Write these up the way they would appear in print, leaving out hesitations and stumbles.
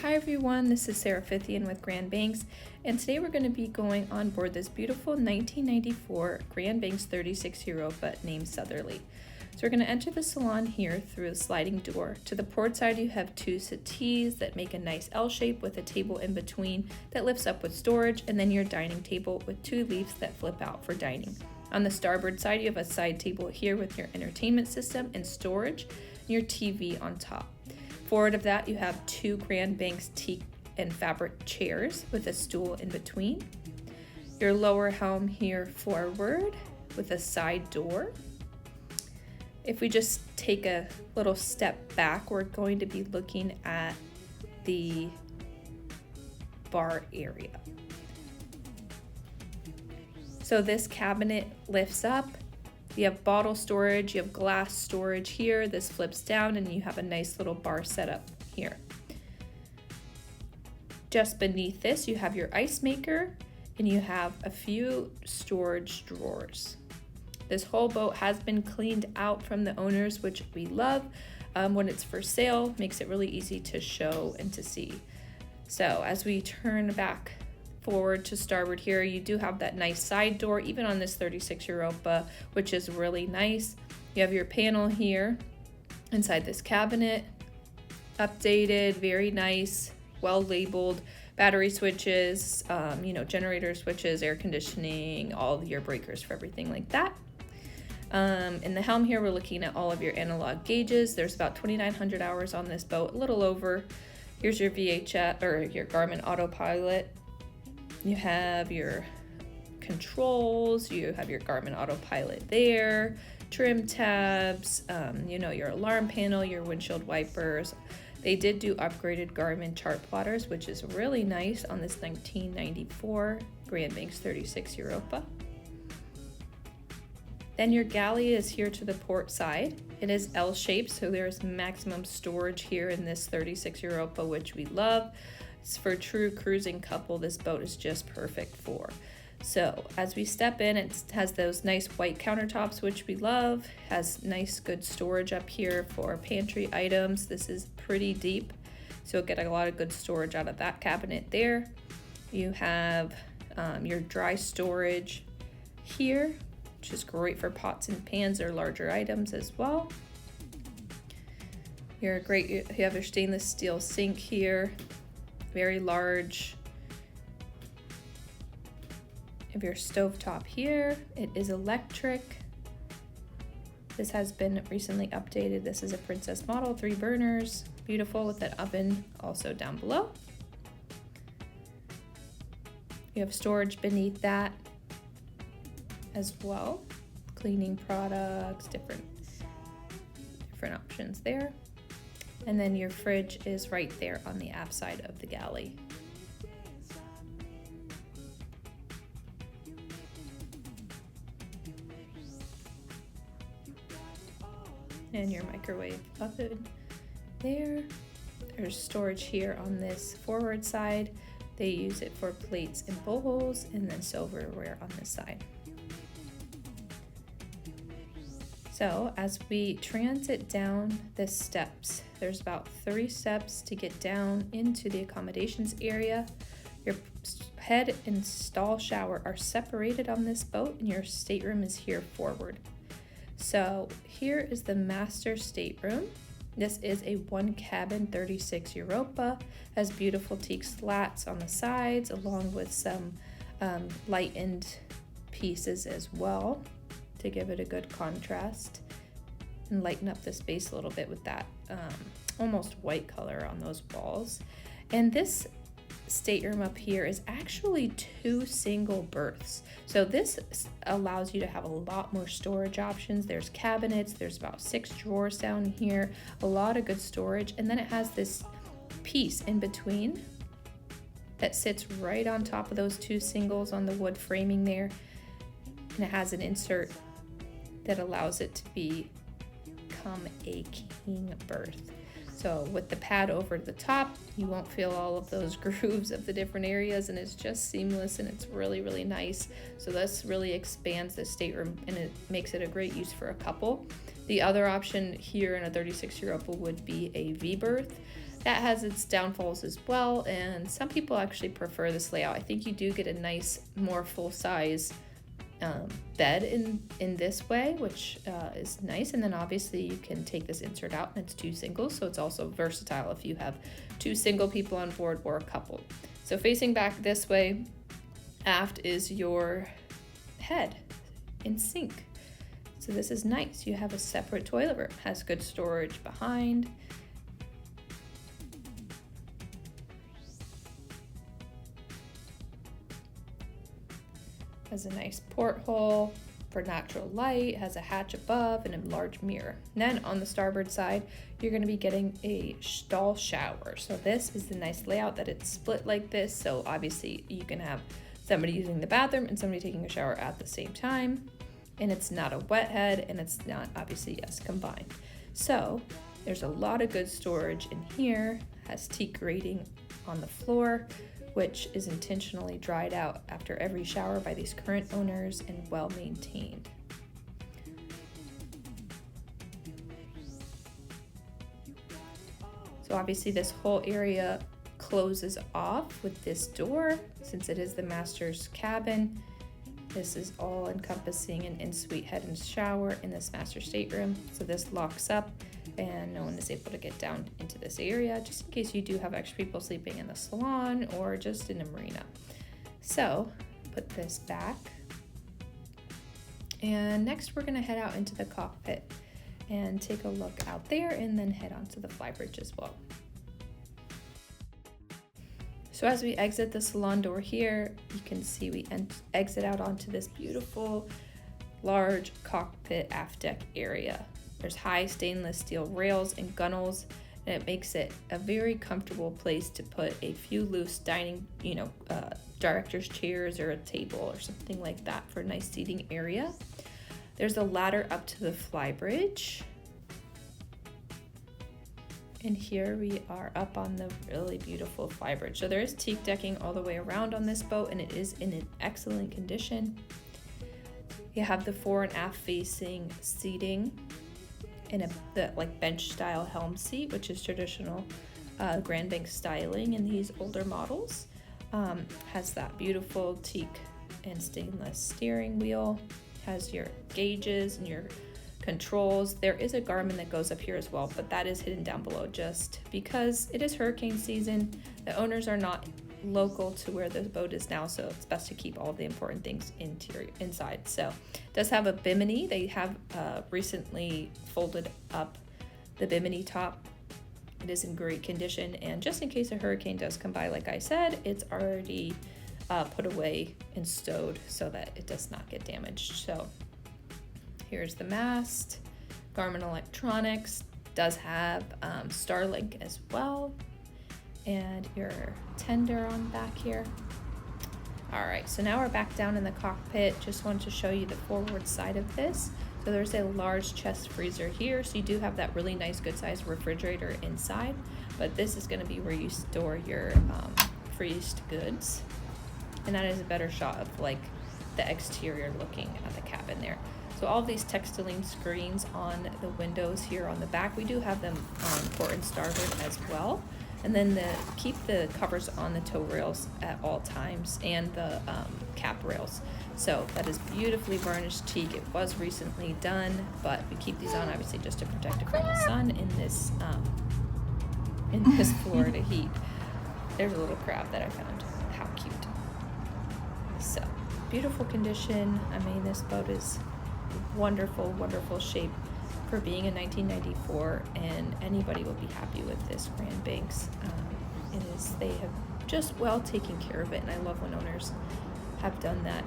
Hi everyone, this is Sara Fithian with Grand Banks, and today we're going to be going on board this beautiful 1994 Grand Banks 36 Europa named Southerly. So we're going to enter the Salon here through a sliding door. To the port side you have two settees that make a nice L shape with a table in between that lifts up with storage, and then your dining table with two leaves that flip out for dining. On the starboard side you have a side table here with your entertainment system and storage, and your TV on top. Forward of that, you have two Grand Banks teak and fabric chairs with a stool in between. Your lower helm here forward with a side door. If we just take a little step back, we're going to be looking at the bar area. So this cabinet lifts up. You have bottle storage, you have glass storage here, this flips down, and you have a nice little bar setup here. Just beneath this, you have your ice maker, and you have a few storage drawers. This whole boat has been cleaned out from the owners, which we love. When it's for sale, makes it really easy to show and to see. So as we turn back forward to starboard here, you do have that nice side door, even on this 36 Europa, which is really nice. You have your panel here inside this cabinet, updated, very nice, well labeled, battery switches, generator switches, air conditioning, all of your breakers for everything like that. In the helm here, we're looking at all of your analog gauges. There's about 2,900 hours on this boat, a little over. Here's your VHF or your Garmin autopilot. You have your controls, you have your Garmin autopilot there, trim tabs, your alarm panel, your windshield wipers. They did do upgraded Garmin chart plotters, which is really nice on this 1994 Grand Banks 36 Europa. Then your galley is here to the port side. It is L-shaped, so there's maximum storage here in this 36 Europa, which we love. It's for a true cruising couple, this boat is just perfect for. So as we step in, it has those nice white countertops, which we love. Has nice good storage up here for pantry items. This is pretty deep, so you'll get a lot of good storage out of that cabinet there. You have your dry storage here, which is great for pots and pans or larger items as well. You have your stainless steel sink here, very large. You have your stovetop here. It is electric. This has been recently updated. This is a Princess model, 3 burners, beautiful, with an oven also down below. You have storage beneath that as well. Cleaning products, different options there. And then your fridge is right there on the aft side of the galley. And your microwave oven there. There's storage here on this forward side. They use it for plates and bowls, and then silverware on this side. So as we transit down the steps, there's about 3 steps to get down into the accommodations area. Your head and stall shower are separated on this boat, and your stateroom is here forward. So here is the master stateroom. This is a 1-cabin 36 Europa, has beautiful teak slats on the sides, along with some lightened pieces as well, to give it a good contrast and lighten up the space a little bit with that almost white color on those walls. And this stateroom up here is actually 2 single berths. So this allows you to have a lot more storage options. There's cabinets, there's about 6 drawers down here, a lot of good storage. And then it has this piece in between that sits right on top of those 2 singles on the wood framing there. And it has an insert that allows it to become a king berth. So with the pad over the top, you won't feel all of those grooves of the different areas, and it's just seamless, and it's really, really nice. So this really expands the stateroom, and it makes it a great use for a couple. The other option here in a 36 Europa would be a V berth. That has its downfalls as well, and some people actually prefer this layout. I think you do get a nice, more full-size bed in this way, which is nice. And then obviously you can take this insert out and it's 2 singles, so it's also versatile if you have 2 single people on board or a couple. So facing back this way, aft is your head in sink. So this is nice. You have a separate toilet room, has good storage behind. Has a nice porthole for natural light, has a hatch above and a large mirror. And then on the starboard side, you're gonna be getting a stall shower. So this is the nice layout that it's split like this. So obviously you can have somebody using the bathroom and somebody taking a shower at the same time. And it's not a wet head and it's not obviously, yes, combined. So there's a lot of good storage in here, has teak grating on the floor, which is intentionally dried out after every shower by these current owners and well maintained. So obviously this whole area closes off with this door since it is the master's cabin. This is all encompassing an en-suite head and shower in this master stateroom. So this locks up and no one is able to get down into this area, just in case you do have extra people sleeping in the salon or just in a marina. So put this back. And next we're gonna head out into the cockpit and take a look out there and then head onto the flybridge as well. So as we exit the salon door here, you can see we exit out onto this beautiful large cockpit aft deck area. There's high stainless steel rails and gunnels, and it makes it a very comfortable place to put a few loose dining, director's chairs or a table or something like that for a nice seating area. There's a ladder up to the flybridge. And here we are up on the really beautiful flybridge. So there is teak decking all the way around on this boat, and it is in an excellent condition. You have the fore and aft facing seating in the bench style helm seat, which is traditional Grand Bank styling in these older models. Has that beautiful teak and stainless steering wheel. Has your gauges and your controls. There is a Garmin that goes up here as well, but that is hidden down below just because it is hurricane season. The owners are not local to where the boat is now, so it's best to keep all the important things inside. So it does have a bimini. They have recently folded up the bimini top. It is in great condition, and just in case a hurricane does come by, like I said, it's already put away and stowed so that it does not get damaged. So here's the mast. Garmin Electronics does have Starlink as well, and your tender on back here. All right, so now we're back down in the cockpit. Just wanted to show you the forward side of this. So there's a large chest freezer here, so you do have that really nice good sized refrigerator inside, but this is going to be where you store your freezed goods, and that is a better shot of the exterior looking at the cabin there. So all these textiling screens on the windows here on the back, we do have them on port and starboard as well. And then keep the covers on the tow rails at all times, and the cap rails. So that is beautifully varnished teak. It was recently done, but we keep these on obviously just to protect it from the sun in this Florida heat. There's a little crab that I found. How cute. So beautiful condition. I mean, this boat is wonderful, wonderful shape for being a 1994, and anybody will be happy with this Grand Banks. They have just well taken care of it, and I love when owners have done that.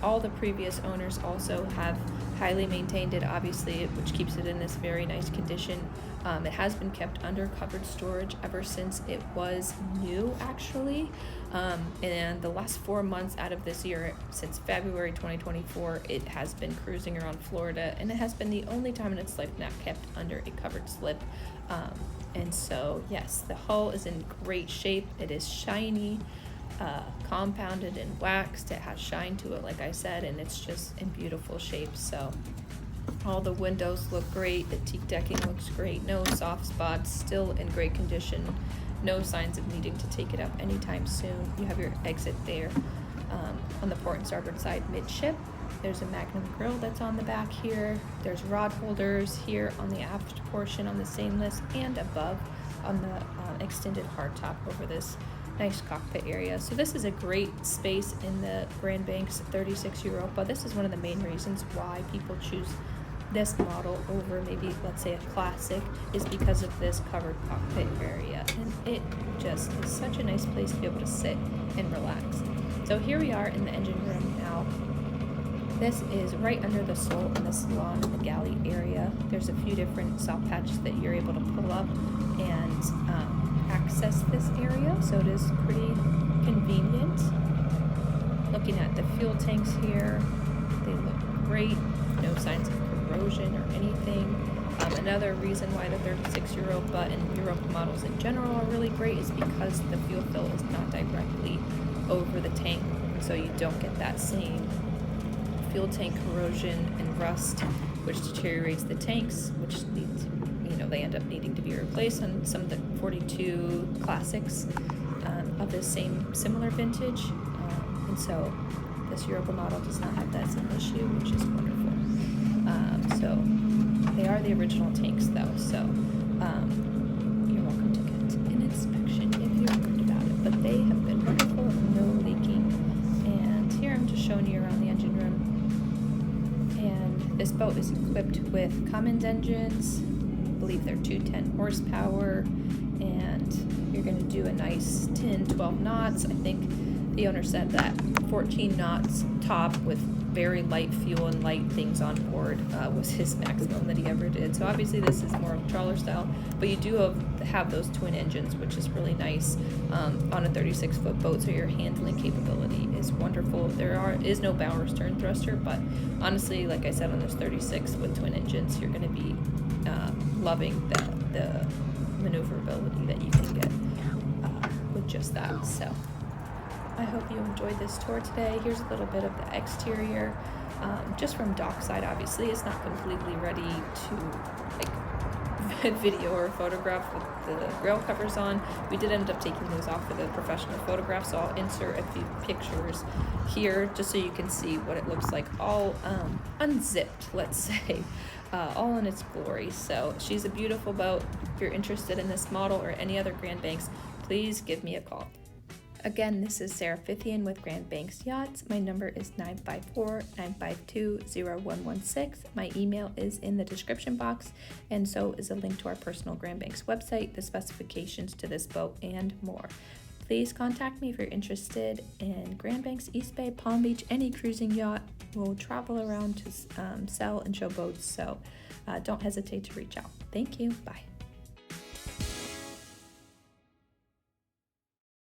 All the previous owners also have highly maintained it, obviously, which keeps it in this very nice condition. It has been kept under covered storage ever since it was new, actually. And the last 4 months out of this year, since February 2024, it has been cruising around Florida, and it has been the only time in its life not kept under a covered slip. And so, yes, the hull is in great shape. It is shiny, compounded and waxed. It has shine to it, like I said, and it's just in beautiful shape. So All the windows look great, the teak decking looks great, no soft spots, still in great condition, no signs of needing to take it up anytime soon. You have your exit there on the port and starboard side midship. There's a Magnum grill that's on the back here. There's rod holders here on the aft portion on the stainless and above on the extended hardtop over this nice cockpit area. So this is a great space in the Grand Banks 36 Europa. This is one of the main reasons why people choose this model over maybe, let's say, a classic, is because of this covered cockpit area. And it just is such a nice place to be able to sit and relax. So here we are in the engine room now. This is right under the sole in the salon and the galley area. There's a few different soft patches that you're able to pull up and access this area, so it is pretty convenient. Looking at the fuel tanks here, they look great. No signs of corrosion or anything. Another reason why the 36 Europa and Europa models in general are really great is because the fuel fill is not directly over the tank, so you don't get that same fuel tank corrosion and rust, which deteriorates the tanks, which leads, they end up needing to be replaced on some of the 42 classics of the similar vintage, and so this Europa model does not have that same issue, which is wonderful. So they are the original tanks though, so you're welcome to get an inspection if you're worried about it, but they have been wonderful, no leaking. And here I'm just showing you around the engine room, and this boat is equipped with Cummins engines. I believe they're 210 horsepower, and you're going to do a nice 10-12 knots. I think the owner said that 14 knots top with very light fuel and light things on board was his maximum that he ever did. So obviously this is more of trawler style, but you do have those twin engines, which is really nice on a 36-foot boat, so your handling capability is wonderful. There is no bow or stern thruster, but honestly, like I said, on this 36 with twin engines, you're going to be loving the maneuverability that you can get with just that. So I hope you enjoyed this tour today. Here's a little bit of the exterior, just from dockside. Obviously, it's not completely ready to video or photograph with the rail covers on. We did end up taking those off for the professional photograph, so I'll insert a few pictures here just so you can see what it looks like all unzipped, let's say, all in its glory. So she's a beautiful boat. If you're interested in this model or any other Grand Banks, please give me a call. Again, this is Sara Fithian with Grand Banks Yachts. My number is 954-952-0116. My email is in the description box, and so is a link to our personal Grand Banks website, the specifications to this boat, and more. Please contact me if you're interested in Grand Banks, East Bay, Palm Beach, any cruising yacht. We'll travel around to sell and show boats, so don't hesitate to reach out. Thank you. Bye.